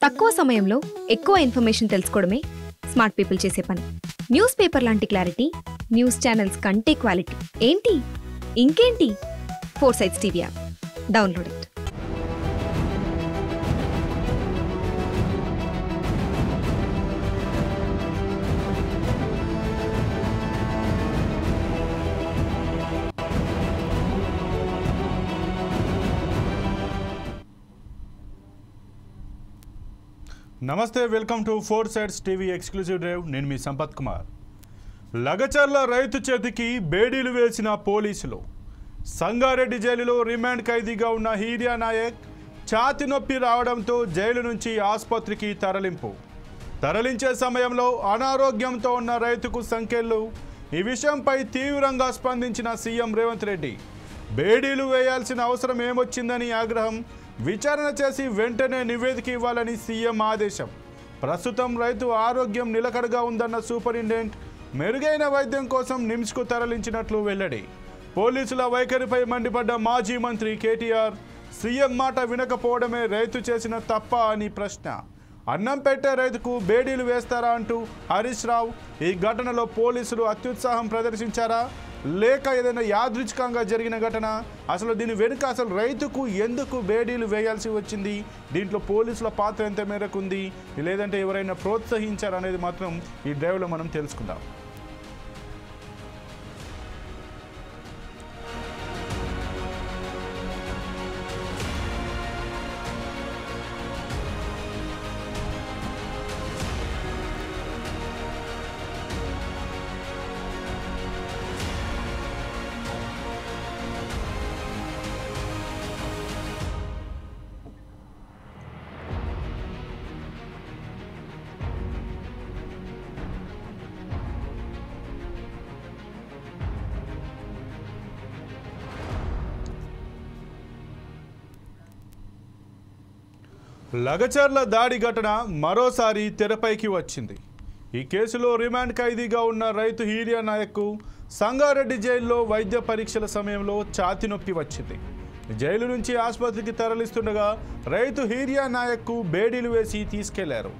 తక్కువ సమయంలో ఎక్కువ ఇన్ఫర్మేషన్ తెలుసుకోవడమే స్మార్ట్ పీపుల్ చేసే పని. న్యూస్ పేపర్ లాంటి క్లారిటీ, న్యూస్ ఛానల్స్ కంటే క్వాలిటీ. ఏంటి ఇంకేంటి? 4 Sides TV app download it. నమస్తే, welcome to 4 Sides TV exclusive drive. నేను మీ సంపత్ కుమార్. లగచర్ల రైతు చేతికి బేడీలు వేసిన పోలీసులు. సంగారెడ్డి జైలులో రిమాండ్ ఖైదీగా ఉన్న హీరియా నాయక్ ఛాతి నొప్పి రావడంతో జైలు నుంచి ఆసుపత్రికి తరలించే సమయంలో అనారోగ్యంతో ఉన్న రైతుకు సంకెళ్ళు. ఈ విషయంపై తీవ్రంగా స్పందించిన సీఎం రేవంత్ రెడ్డి బేడీలు వేయాల్సిన అవసరం ఏమొచ్చిందని ఆగ్రహం. విచారణ చేసి వెంటనే నివేదిక ఇవ్వాలని సీఎం ఆదేశం. ప్రస్తుతం రైతు ఆరోగ్యం నిలకడగా ఉందన్న సూపరింటెండెంట్ మెరుగైన వైద్యం కోసం నిమ్స్కు తరలించినట్లు వెల్లడి. పోలీసుల వైఖరిపై మండిపడ్డ మాజీ మంత్రి కేటీఆర్ సీఎం మాట వినకపోవడమే రైతు చేసిన తప్ప అని ప్రశ్న. అన్నం పెట్టే రైతుకు బేడీలు వేస్తారా అంటూ హరీష్ రావు. ఈ ఘటనలో పోలీసులు అత్యుత్సాహం ప్రదర్శించారా, లేక ఏదైనా యాదృచ్ఛికంగా జరిగిన ఘటన? అసలు దీని వెనుక అసలు రైతుకు ఎందుకు బేడీలు వేయాల్సి వచ్చింది? దీంట్లో పోలీసుల పాత్ర ఎంత మేరకు ఉంది, లేదంటే ఎవరైనా ప్రోత్సహించారనేది మాత్రం ఈ డ్రైవ్లో మనం తెలుసుకుందాం. లగచర్ల దాడి ఘటన మరోసారి తెరపైకి వచ్చింది. ఈ కేసులో రిమాండ్ ఖైదీగా ఉన్న రైతు హీరియా నాయక్కు సంగారెడ్డి జైల్లో వైద్య పరీక్షల సమయంలో ఛాతి నొప్పి వచ్చింది. జైలు నుంచి ఆసుపత్రికి తరలిస్తుండగా రైతు హీరియా నాయక్కు బేడీలు వేసి తీసుకెళ్లారు.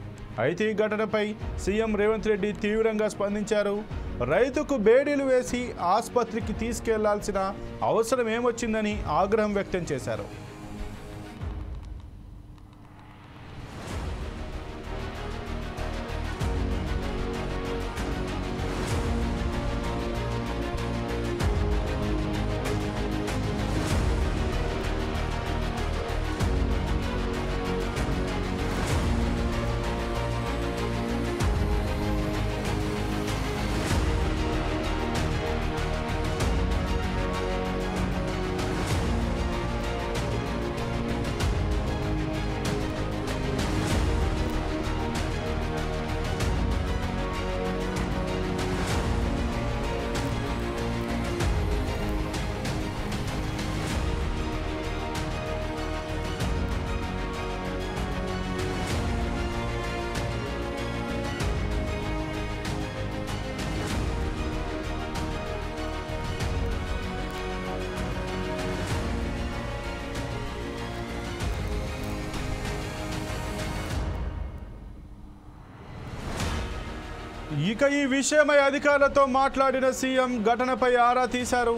అయితే ఈ ఘటనపై సీఎం రేవంత్ రెడ్డి తీవ్రంగా స్పందించారు. రైతుకు బేడీలు వేసి ఆసుపత్రికి తీసుకెళ్లాల్సిన అవసరం ఏమొచ్చిందని ఆగ్రహం వ్యక్తం చేశారు. ఇక ఈ విషయమై అధికారులతో మాట్లాడిన సీఎం ఘటనపై ఆరా తీశారు.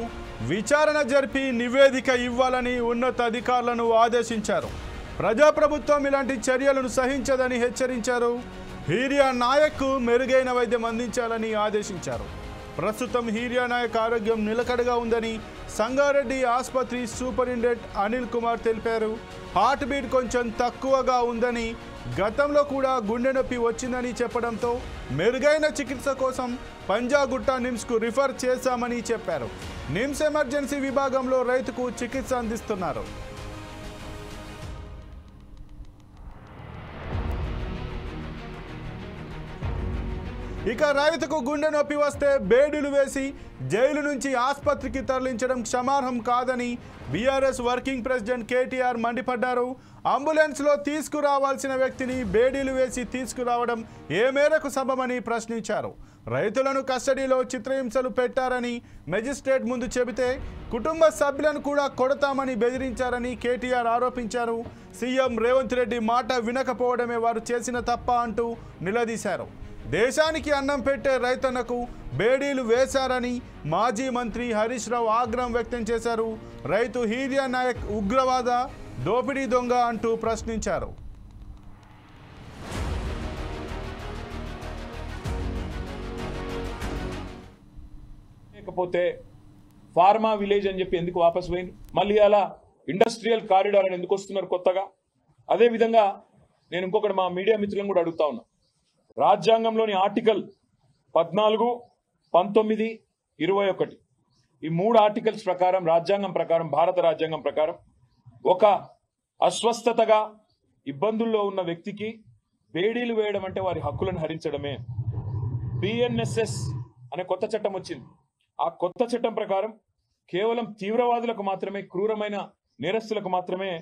విచారణ జరిపి నివేదిక ఇవ్వాలని ఉన్నతాధికారులను ఆదేశించారు. ప్రజాప్రభుత్వం ఇలాంటి చర్యలను సహించదని హెచ్చరించారు. హీరియా నాయక్కు మెరుగైన వైద్యం అందించాలని ఆదేశించారు. ప్రస్తుతం హీరియా నాయక్ ఆరోగ్యం నిలకడగా ఉందని సంగారెడ్డి ఆసుపత్రి సూపరింటెండెంట్ అనిల్ కుమార్ తెలిపారు. హార్ట్ బీట్ కొంచెం తక్కువగా ఉందని, గతంలో కూడా గుండె నొప్పి వచ్చిందని చెప్పడంతో మెరుగైన చికిత్స కోసం పంజాగుట్ట నిమ్స్కు రిఫర్ చేశామని చెప్పారు. నిమ్స్ ఎమర్జెన్సీ విభాగంలో రైతుకు చికిత్స అందిస్తున్నారు. ఇక రైతుకు గుండె నొప్పి వస్తే బేడీలు వేసి జైలు నుంచి ఆసుపత్రికి తరలించడం క్షమార్హం కాదని బీఆర్ఎస్ వర్కింగ్ ప్రెసిడెంట్ కేటీఆర్ మండిపడ్డారు. అంబులెన్స్లో తీసుకురావాల్సిన వ్యక్తిని బేడీలు వేసి తీసుకురావడం ఏ మేరకు సబబని ప్రశ్నించారు. రైతులను కస్టడీలో చిత్రహింసలు పెట్టారని మెజిస్ట్రేట్ ముందు చెబితే కుటుంబ సభ్యులను కూడా కొడతామని బెదిరించారని కేటీఆర్ ఆరోపించారు. సీఎం రేవంత్ రెడ్డి మాట వినకపోవడమే వారు చేసిన తప్ప అంటూ నిలదీశారు. దేశానికి అన్నం పెట్టే రైతన్నకు బేడీలు వేశారని మాజీ మంత్రి హరీష్ రావు ఆగ్రహం వ్యక్తం చేశారు. రైతు హీరియా నాయక్ ఉగ్రవాద దోపిడీ దొంగ అంటూ ప్రశ్నించారు. లేకపోతే ఫార్మా విలేజ్ అని చెప్పి ఎందుకు వాపస్ పోయింది? మళ్ళీ అలా ఇండస్ట్రియల్ కారిడార్ అని ఎందుకు వస్తున్నారు కొత్తగా? అదే విధంగా నేను ఇంకొకటి మా మీడియా మిత్రులను కూడా అడుగుతా ఉన్నా. రాజ్యాంగంలోని ఆర్టికల్ 14, 19, 21 ఈ 3 ఆర్టికల్స్ ప్రకారం రాజ్యాంగం ప్రకారం భారత రాజ్యాంగం ప్రకారం ఒక అస్వస్థతగా ఇబ్బందుల్లో ఉన్న వ్యక్తికి బేడీలు వేయడం అంటే వారి హక్కులను హరించడమే. బిఎన్ఎస్ఎస్ అనే కొత్త చట్టం వచ్చింది. ఆ కొత్త చట్టం ప్రకారం కేవలం తీవ్రవాదులకు మాత్రమే, క్రూరమైన నేరస్తులకు మాత్రమే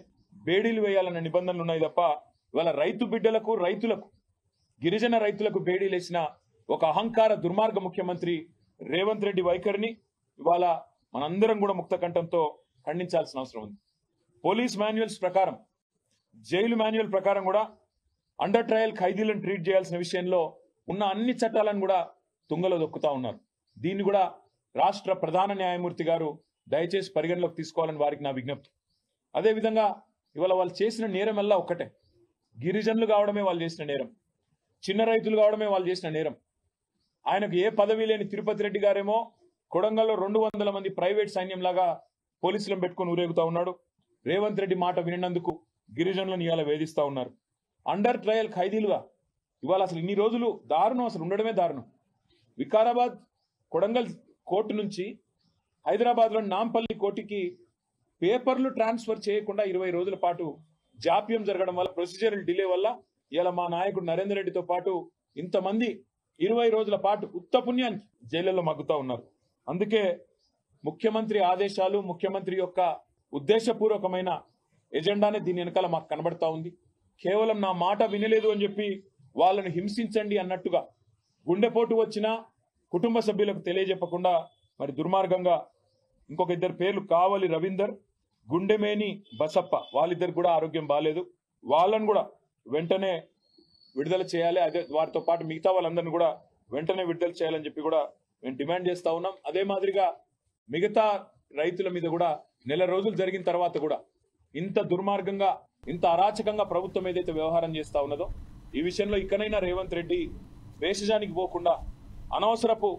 బేడీలు వేయాలన్న నిబంధనలు ఉన్నాయి తప్ప ఇవాళ రైతు బిడ్డలకు, రైతులకు, గిరిజన రైతులకు బేడీలు వేసిన ఒక అహంకార దుర్మార్గ ముఖ్యమంత్రి రేవంత్ రెడ్డి వైఖరిని ఇవాళ మనందరం కూడా ముక్త కంఠంతో ఖండించాల్సిన అవసరం ఉంది. పోలీస్ మాన్యువల్స్ ప్రకారం, జైలు మాన్యువల్ ప్రకారం కూడా అండర్ ట్రయల్ ఖైదీలను ట్రీట్ చేయాల్సిన విషయంలో ఉన్న అన్ని చట్టాలను కూడా తుంగలో దొక్కుతా ఉన్నారు. దీన్ని కూడా రాష్ట్ర ప్రధాన న్యాయమూర్తి గారు దయచేసి పరిగణలోకి తీసుకోవాలని వారికి నా విజ్ఞప్తి. అదేవిధంగా ఇవాళ వాళ్ళు చేసిన నేరం వల్ల ఒక్కటే, గిరిజనులు కావడమే వాళ్ళు చేసిన నేరం, చిన్న రైతులు కావడమే వాళ్ళు చేసిన నేరం. ఆయనకు ఏ పదవి లేని తిరుపతి రెడ్డి గారేమో కొడంగల్లో 200 మంది ప్రైవేట్ సైన్యం లాగా పోలీసులను పెట్టుకుని ఊరేగుతా ఉన్నాడు. రేవంత్ రెడ్డి మాట వినందుకు గిరిజనులను ఇవాళ వేధిస్తా ఉన్నారు. అండర్ ట్రయల్ ఖైదీలుగా ఇవాళ అసలు ఇన్ని రోజులు దారుణం, అసలు ఉండడమే దారుణం. వికారాబాద్ కొడంగల్ కోర్టు నుంచి హైదరాబాద్లో నాంపల్లి కోర్టుకి పేపర్లు ట్రాన్స్ఫర్ చేయకుండా 20 రోజుల పాటు జాప్యం జరగడం వల్ల, ప్రొసీజరల్ డిలే వల్ల ఇలా మా నాయకుడు నరేందర్ రెడ్డితో పాటు ఇంతమంది 20 రోజుల పాటు ఉత్త పుణ్యానికి జైళ్లలో మగ్గుతా ఉన్నారు. అందుకే ముఖ్యమంత్రి ఆదేశాలు, ముఖ్యమంత్రి యొక్క ఉద్దేశపూర్వకమైన ఎజెండానే దీని వెనకాల మాకు కనబడతా ఉంది. కేవలం నా మాట వినలేదు అని చెప్పి వాళ్ళని హింసించండి అన్నట్టుగా గుండెపోటు వచ్చినా కుటుంబ సభ్యులకు తెలియజెప్పకుండా మరి దుర్మార్గంగా ఇంకొక 2 పేర్లు కావలి రవీందర్, గుండెమేని బసప్ప, వాళ్ళిద్దరు కూడా ఆరోగ్యం బాగాలేదు. వాళ్ళని కూడా వెంటనే విడుదల చేయాలి. అదే వారితో పాటు మిగతా వాళ్ళందరినీ కూడా వెంటనే విడుదల చేయాలని చెప్పి కూడా మేము డిమాండ్ చేస్తా ఉన్నాం. అదే మాదిరిగా మిగతా రైతుల మీద కూడా నెల రోజులు జరిగిన తర్వాత కూడా ఇంత దుర్మార్గంగా, ఇంత అరాచకంగా ప్రభుత్వం ఏదైతే వ్యవహారం చేస్తా ఉన్నదో ఈ విషయంలో ఇకనైనా రేవంత్ రెడ్డి వేషజానికి పోకుండా, అనవసరపు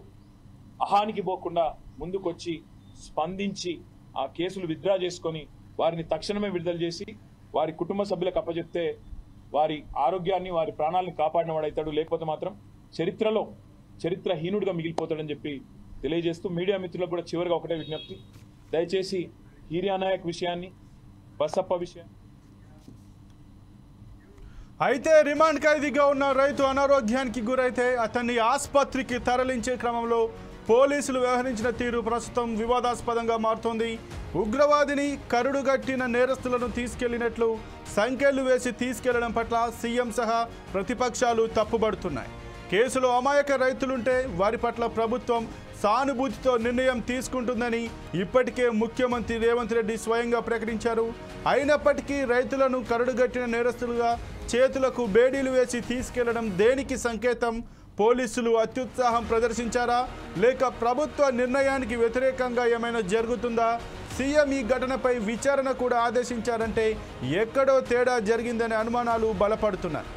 అహానికి పోకుండా ముందుకొచ్చి స్పందించి ఆ కేసులు విత్డ్రా చేసుకొని వారిని తక్షణమే విడుదల చేసి వారి కుటుంబ సభ్యులకు అప్పచెప్తే వారి ఆరోగ్యాన్ని, వారి ప్రాణాలను కాపాడిన వాడైతాడు. లేకపోతే మాత్రం చరిత్రహీనుడిగా మిగిలిపోతాడని చెప్పి తెలియజేస్తూ మీడియా మిత్రులకు కూడా చివరిగా ఒకటే విజ్ఞప్తి, దయచేసి హీరియా నాయక్ విషయాన్ని, బసప్ప విషయాన్ని. అయితే రిమాండ్ ఖైదీగా ఉన్న రైతు అనారోగ్యానికి గురైతే అతన్ని ఆసుపత్రికి తరలించే క్రమంలో పోలీసులు వ్యవహరించిన తీరు ప్రస్తుతం వివాదాస్పదంగా మారుతోంది. ఉగ్రవాదిని కరుడుగట్టిన నేరస్తులను తీసుకెళ్లినట్లు సంకెళ్లు వేసి తీసుకెళ్లడం పట్ల సీఎం సహా ప్రతిపక్షాలు తప్పుబడుతున్నాయి. కేసులో అమాయక రైతులుంటే వారి పట్ల ప్రభుత్వం సానుభూతితో నిర్ణయం తీసుకుంటుందని ఇప్పటికే ముఖ్యమంత్రి రేవంత్ రెడ్డి స్వయంగా ప్రకటించారు. అయినప్పటికీ రైతులను కరుడుగట్టిన నేరస్తులుగా చేతులకు బేడీలు వేసి తీసుకెళ్లడం దేనికి సంకేతం? పోలీసులు అత్యుత్సాహం ప్రదర్శించారా, లేక ప్రభుత్వ నిర్ణయానికి వ్యతిరేకంగా ఏమైనా జరుగుతుందా? సీఎం ఈ ఘటనపై విచారణ కూడా ఆదేశించారంటే ఎక్కడో తేడా జరిగిందనే అనుమానాలు బలపడుతున్నాయి.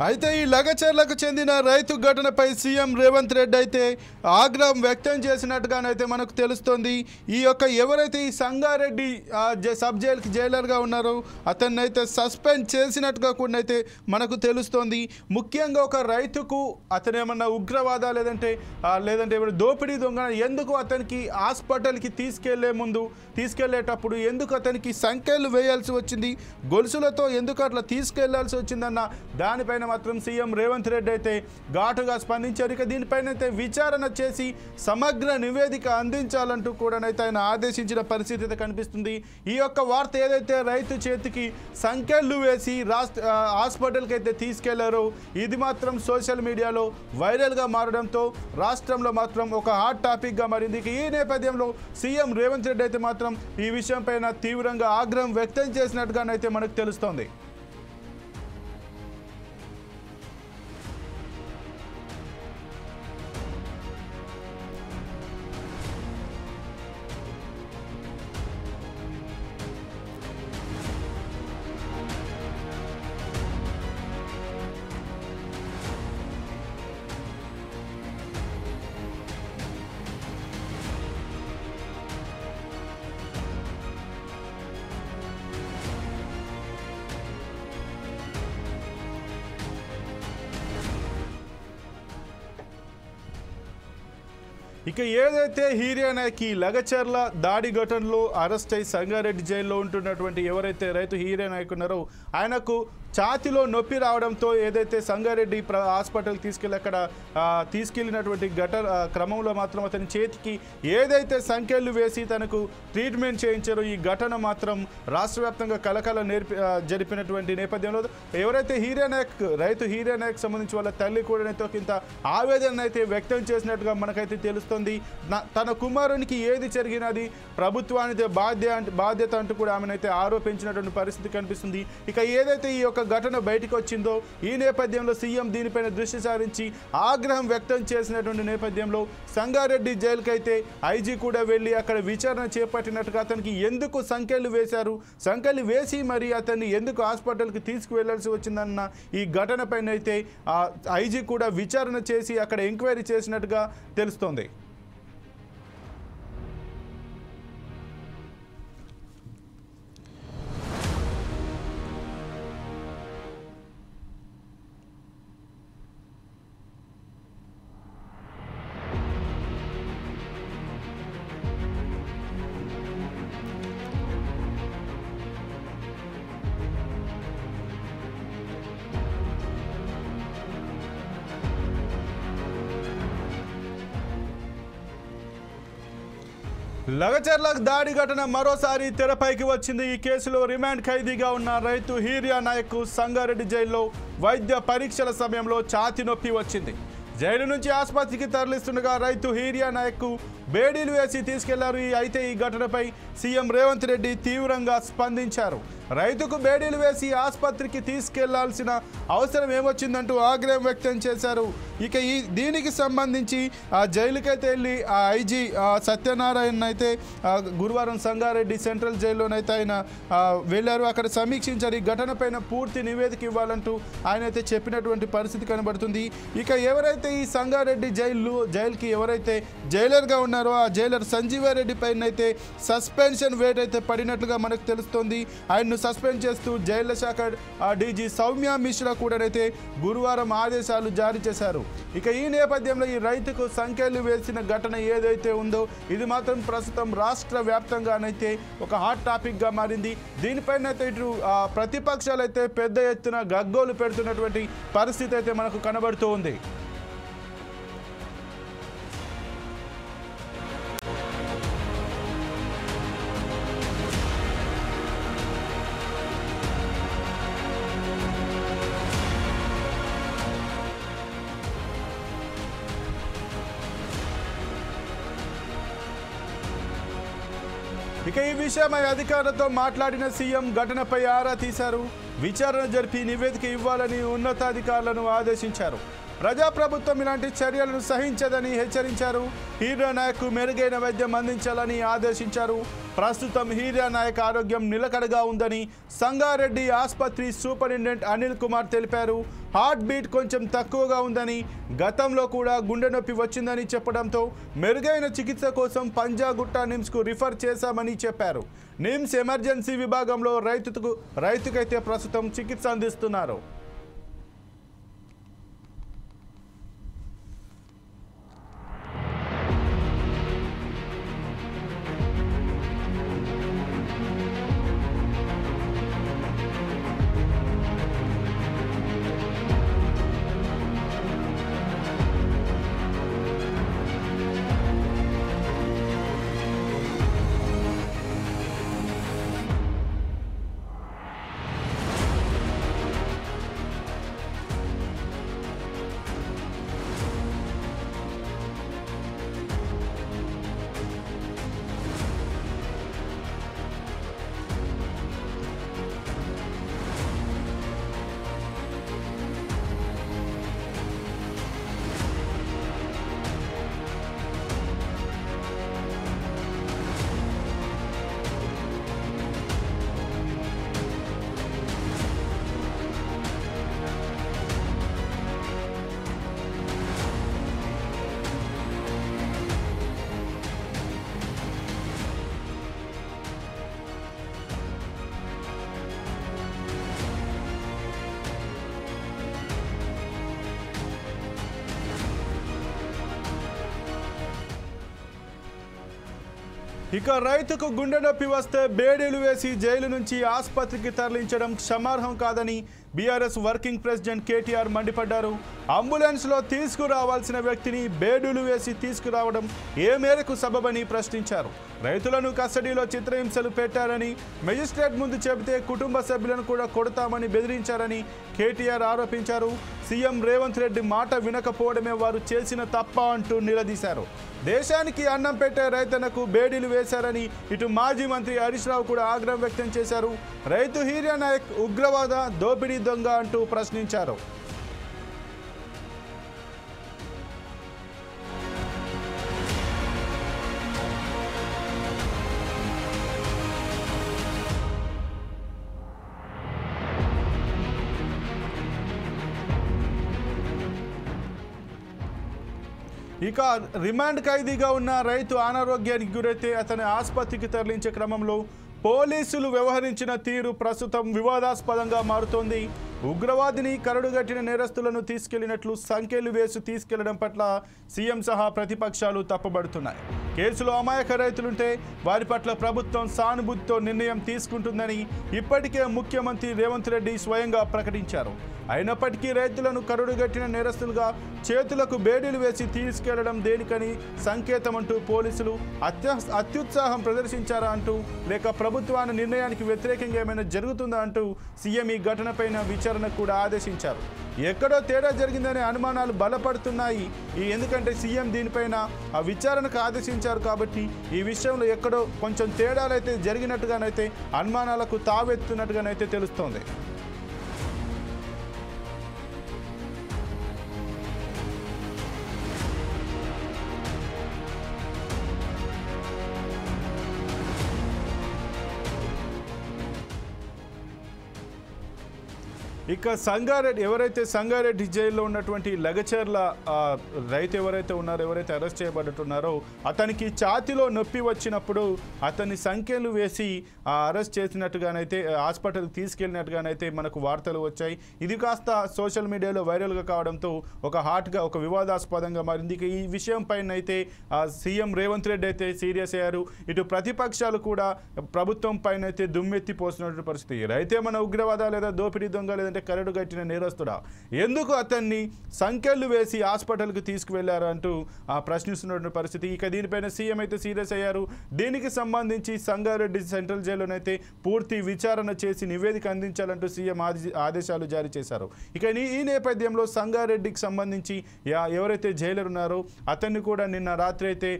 అయితే ఈ లగచర్లకు చెందిన రైతు ఘటనపై సీఎం రేవంత్ రెడ్డి అయితే ఆగ్రహం వ్యక్తం చేసినట్టుగానైతే మనకు తెలుస్తోంది. ఈ యొక్క ఎవరైతే ఈ సంగారెడ్డి సబ్ జైలుకి జైలర్గా ఉన్నారో అతన్ని అయితే సస్పెండ్ చేసినట్టుగా కూడా అయితే మనకు తెలుస్తోంది. ముఖ్యంగా ఒక రైతుకు అతను ఏమన్నా ఉగ్రవాద లేదంటే దోపిడీ దొంగ ఎందుకు అతనికి హాస్పిటల్కి తీసుకెళ్లేటప్పుడు ఎందుకు అతనికి సంఖ్యలు వేయాల్సి వచ్చింది, గొలుసులతో ఎందుకు అట్లా తీసుకెళ్లాల్సి వచ్చిందన్న దానిపైన మాత్రం సీఎం రేవంత్ రెడ్డి అయితే ఘాటుగా స్పందించారు. ఇక దీనిపైన అయితే విచారణ చేసి సమగ్ర నివేదిక అందించాలంటూ కూడానైతే ఆయన ఆదేశించిన పరిస్థితి అయితే కనిపిస్తుంది. ఈ యొక్క వార్త ఏదైతే రైతు చేతికి సంఖ్యలు వేసి హాస్పిటల్కి అయితే తీసుకెళ్లారో ఇది మాత్రం సోషల్ మీడియాలో వైరల్గా మారడంతో రాష్ట్రంలో మాత్రం ఒక హాట్ టాపిక్గా మారింది. ఈ నేపథ్యంలో సీఎం రేవంత్ రెడ్డి అయితే మాత్రం ఈ విషయంపైన తీవ్రంగా ఆగ్రహం వ్యక్తం చేసినట్టుగానైతే మనకు తెలుస్తోంది. ఇక ఏదైతే హీరియానాకి లగచర్ల దాడి ఘటనలో అరెస్ట్ అయి సంగారెడ్డి జైల్లో ఉంటున్నటువంటి ఎవరైతే రైతు హీరియానాయక్ ఉన్నారో ఆయనకు ఛాతిలో నొప్పి రావడంతో ఏదైతే సంగారెడ్డి హాస్పిటల్కి తీసుకెళ్ళినటువంటి క్రమంలో మాత్రం అతని చేతికి ఏదైతే సంఖ్యలు వేసి తనకు ట్రీట్మెంట్ చేయించారో ఈ ఘటన మాత్రం రాష్ట్ర వ్యాప్తంగా కలకల జరిపినటువంటి నేపథ్యంలో ఎవరైతే రైతు హీరియానాయక్ సంబంధించి వాళ్ళ తల్లి కూడా ఇంత ఆవేదన అయితే వ్యక్తం చేసినట్టుగా మనకైతే తెలుస్తుంది. తన కుమారునికి ఏది జరిగినది ప్రభుత్వానికి బాధ్యత అంటూ కూడా ఆమెనైతే ఆరోపించినటువంటి పరిస్థితి కనిపిస్తుంది. ఇక ఏదైతే ఈ యొక్క ఘటన బయటకు వచ్చిందో ఈ నేపథ్యంలో సీఎం దీనిపైన దృష్టి సారించి ఆగ్రహం వ్యక్తం చేసినటువంటి నేపథ్యంలో సంగారెడ్డి జైలుకి అయితే ఐజీ కూడా వెళ్ళి అక్కడ విచారణ చేపట్టినట్టుగా అతనికి ఎందుకు సంఖ్యలు వేసి మరి అతన్ని ఎందుకు హాస్పిటల్కి తీసుకువెళ్లాల్సి వచ్చిందన్న ఈ ఘటన పైన అయితే ఐజీ కూడా విచారణ చేసి అక్కడ ఎంక్వైరీ చేసినట్టుగా తెలుస్తోంది. లగచర్ల దాడి ఘటన మరోసారి తెరపైకి వచ్చింది. ఈ కేసులో రిమాండ్ ఖైదీగా ఉన్న రైతు హీరియానాయక్ సంగారెడ్డి జైల్లో వైద్య పరీక్షల సమయంలో ఛాతీ నొప్పి వచ్చింది. జైలు నుంచి ఆసుపత్రికి తరలిస్తుండగా రైతు హీరియానాయక్ బేడీలు వేసి తీసుకెళ్లారు. అయితే ఈ ఘటనపై సీఎం రేవంత్ రెడ్డి తీవ్రంగా స్పందించారు. రైతుకు బేడీలు వేసి ఆసుపత్రికి తీసుకెళ్లాల్సిన అవసరం ఏమొచ్చిందంటూ ఆగ్రహం వ్యక్తం చేశారు. ఇక దీనికి సంబంధించి ఆ జైలుకైతే వెళ్ళి ఆ ఐజీ సత్యనారాయణ అయితే గురువారం సంగారెడ్డి సెంట్రల్ జైల్లోనైతే ఆయన వెళ్ళారు. అక్కడ సమీక్షించారు. ఈ ఘటనపైన పూర్తి నివేదిక ఇవ్వాలంటూ ఆయన అయితే చెప్పినటువంటి పరిస్థితి కనబడుతుంది. ఇక ఎవరైతే ఈ సంగారెడ్డి జైలుకి ఎవరైతే జైలర్గా ఉన్నారో ఆ జైలర్ సంజీవారెడ్డి పైన అయితే సస్పెన్షన్ వేట్ అయితే పడినట్లుగా మనకు తెలుస్తోంది. ఆయన్ను సస్పెండ్ చేస్తూ జైళ్ల శాఖ డీజీ సౌమ్య మిశ్రా కూడా అయితే గురువారం ఆదేశాలు జారీ చేశారు. ఇక ఈ నేపథ్యంలో ఈ రైతుకు సంఖ్యలు వేసిన ఘటన ఏదైతే ఉందో ఇది మాత్రం ప్రస్తుతం రాష్ట్ర వ్యాప్తంగానైతే ఒక హాట్ టాపిక్గా మారింది. దీనిపైన అయితే ఇటు ప్రతిపక్షాలు అయితే పెద్ద ఎత్తున గగ్గోలు పెడుతున్నటువంటి పరిస్థితి అయితే మనకు కనబడుతూ ఉంది. ఇక ఈ విషయమై అధికారులతో మాట్లాడిన సీఎం ఘటనపై ఆరా తీశారు. విచారణ జరిపి నివేదిక ఇవ్వాలని ఉన్నతాధికారులను ఆదేశించారు. ప్రజాప్రభుత్వం ఇలాంటి చర్యలను సహించదని హెచ్చరించారు. హీరానాయక్ మెరుగైన వైద్యం అందించాలని ఆదేశించారు. ప్రస్తుతం హీరానాయక్ ఆరోగ్యం నిలకడగా ఉందని సంగారెడ్డి ఆసుపత్రి సూపరింటెండెంట్ అనిల్ కుమార్ తెలిపారు. హార్ట్ బీట్ కొంచెం తక్కువగా ఉందని, గతంలో కూడా గుండె నొప్పి వచ్చిందని చెప్పడంతో మెరుగైన చికిత్స కోసం పంజాగుట్ట నిమ్స్కు రిఫర్ చేశామని చెప్పారు. నిమ్స్ ఎమర్జెన్సీ విభాగంలో రైతుకైతే ప్రస్తుతం చికిత్స అందిస్తున్నారు. ఇక రైతుకు గుండె నొప్పి వస్తే బేడీలు వేసి జైలు నుంచి ఆసుపత్రికి తరలించడం క్షమార్హం కాదని బీఆర్ఎస్ వర్కింగ్ ప్రెసిడెంట్ కేటీఆర్ మండిపడ్డారు. అంబులెన్స్లో తీసుకురావాల్సిన వ్యక్తిని బేడీలు వేసి తీసుకురావడం ఏ మేరకు సబబని ప్రశ్నించారు. రైతులను కస్టడీలో చిత్రహింసలు పెట్టారని, మెజిస్ట్రేట్ ముందు చెబితే కుటుంబ సభ్యులను కూడా కొడతామని బెదిరించారని కేటీఆర్ ఆరోపించారు. సీఎం రేవంత్ రెడ్డి మాట వినకపోవడమే వారు చేసిన తప్ప అంటూ నిలదీశారు. దేశానికి అన్నం పెట్టే రైతన్నకు బేడీలు వేశారని ఇటు మాజీ మంత్రి హరీష్ రావు కూడా ఆగ్రహం వ్యక్తం చేశారు. రైతు హీరానాయక్ ఉగ్రవాద దోపిడీ దొంగ అంటూ ప్రశ్నించారు. ఇక రిమాండ్ ఖైదీగా ఉన్న రైతు అనారోగ్యానికి గురైతే అతని ఆసుపత్రికి తరలించే క్రమంలో పోలీసులు వ్యవహరించిన తీరు ప్రస్తుతం వివాదాస్పదంగా మారుతోంది. ఉగ్రవాదిని కరడుగట్టిన నేరస్తులను తీసుకెళ్లినట్లు సంఖ్యలు వేసి తీసుకెళ్లడం పట్ల సీఎం సహా ప్రతిపక్షాలు తప్పుబడుతున్నాయి. కేసులో అమాయక రైతులుంటే వారి పట్ల ప్రభుత్వం సానుభూతితో నిర్ణయం తీసుకుంటుందని ఇప్పటికే ముఖ్యమంత్రి రేవంత్ రెడ్డి స్వయంగా ప్రకటించారు. అయినప్పటికీ రైతులను కరడుగట్టిన నేరస్తులుగా చేతులకు బేడీలు వేసి తీసుకెళ్లడం దేనికని సంకేతం అంటూ పోలీసులు అత్యుత్సాహం ప్రదర్శించారా అంటూ, లేక ప్రభుత్వాన్ని నిర్ణయానికి వ్యతిరేకంగా ఏమైనా జరుగుతుందా అంటూ సీఎం ఈ ఘటనపైన విచారణకు కూడా ఆదేశించారు. ఎక్కడో తేడా జరిగిందనే అనుమానాలు బలపడుతున్నాయి. ఎందుకంటే సీఎం దీనిపైన ఆ విచారణకు ఆదేశించారు కాబట్టి ఈ విషయంలో ఎక్కడో కొంచెం తేడాలైతే జరిగినట్టుగానైతే అనుమానాలకు తావెత్తున్నట్టుగానైతే తెలుస్తోంది. ఇక సంగారెడ్డి జైల్లో ఉన్నటువంటి లగచర్ల రైతు ఎవరైతే ఉన్నారో, ఎవరైతే అరెస్ట్ చేయబడుతున్నారో అతనికి ఛాతీలో నొప్పి వచ్చినప్పుడు అతన్ని సంఖ్యలు వేసి అరెస్ట్ చేసినట్టుగానైతే హాస్పిటల్కి తీసుకెళ్ళినట్టుగానైతే మనకు వార్తలు వచ్చాయి. ఇది కాస్త సోషల్ మీడియాలో వైరల్గా కావడంతో ఒక వివాదాస్పదంగా మారింది. ఈ విషయం పైన అయితే సీఎం రేవంత్ రెడ్డి అయితే సీరియస్ అయ్యారు. ఇటు ప్రతిపక్షాలు కూడా ప్రభుత్వం పైన అయితే దుమ్మెత్తి పోసినటువంటి పరిస్థితి. రైతే మన ఉగ్రవాద లేదా దోపిడీ దొంగ లేదంటే కరడు కట్టిన నేరస్తుడా, ఎందుకు అతన్ని సంఖ్యలు వేసి హాస్పిటల్కి తీసుకువెళ్లారు అంటూ ప్రశ్నిస్తున్నటువంటి పరిస్థితి. ఇక దీనిపైన సీఎం అయితే సీరియస్ అయ్యారు. దీనికి సంబంధించి సంగారెడ్డి సెంట్రల్ జైల్లోనైతే పూర్తి విచారణ చేసి నివేదిక అందించాలంటూ సీఎం ఆదేశాలు జారీ చేశారు. ఇక ఈ నేపథ్యంలో సంగారెడ్డికి సంబంధించి ఎవరైతే జైలర్ ఉన్నారో అతన్ని కూడా నిన్న రాత్రి అయితే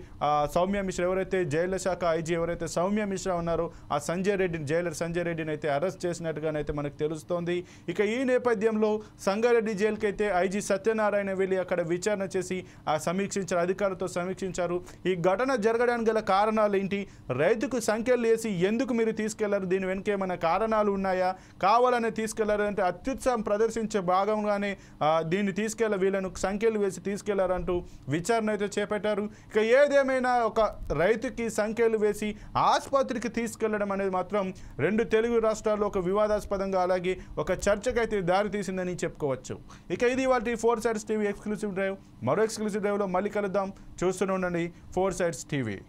సౌమ్య మిశ్రా, ఎవరైతే జైళ్ల శాఖ ఐజీ ఎవరైతే సౌమ్య మిశ్రా ఉన్నారో ఆ జైలర్ సంజయ్ రెడ్డిని అయితే అరెస్ట్ చేసినట్టుగానైతే మనకు తెలుస్తోంది. ఇక ఇక ఈ నేపథ్యంలో సంగారెడ్డి జైలుకి అయితే ఐజీ సత్యనారాయణ వెళ్ళి అక్కడ విచారణ చేసి సమీక్షించారు, అధికారులతో సమీక్షించారు. ఈ ఘటన జరగడానికి గల కారణాలు ఏంటి, రైతుకు సంఖ్యలు వేసి ఎందుకు మీరు తీసుకెళ్లారు, దీని వెనుక ఏమైనా కారణాలు ఉన్నాయా, కావాలనే తీసుకెళ్లారు అంటే అత్యుత్సాహం ప్రదర్శించే భాగంగానే దీన్ని వీళ్ళను సంఖ్యలు వేసి తీసుకెళ్లారంటూ విచారణ అయితే చేపట్టారు. ఇక ఏదేమైనా ఒక రైతుకి సంఖ్యలు వేసి ఆసుపత్రికి తీసుకెళ్లడం అనేది మాత్రం రెండు తెలుగు రాష్ట్రాల్లో ఒక వివాదాస్పదంగా అలాగే ఒక చర్చకైతే దారి తీసిందని చెప్పుకోవచ్చు. ఇక ఇది వాటి 4 Sides TV ఎక్స్క్లూసివ్ డ్రైవ్. మరో ఎక్స్క్లూసివ్ డ్రైవ్లో మళ్ళీ కలుద్దాం. చూస్తూనే ఉండండి 4 Sides TV.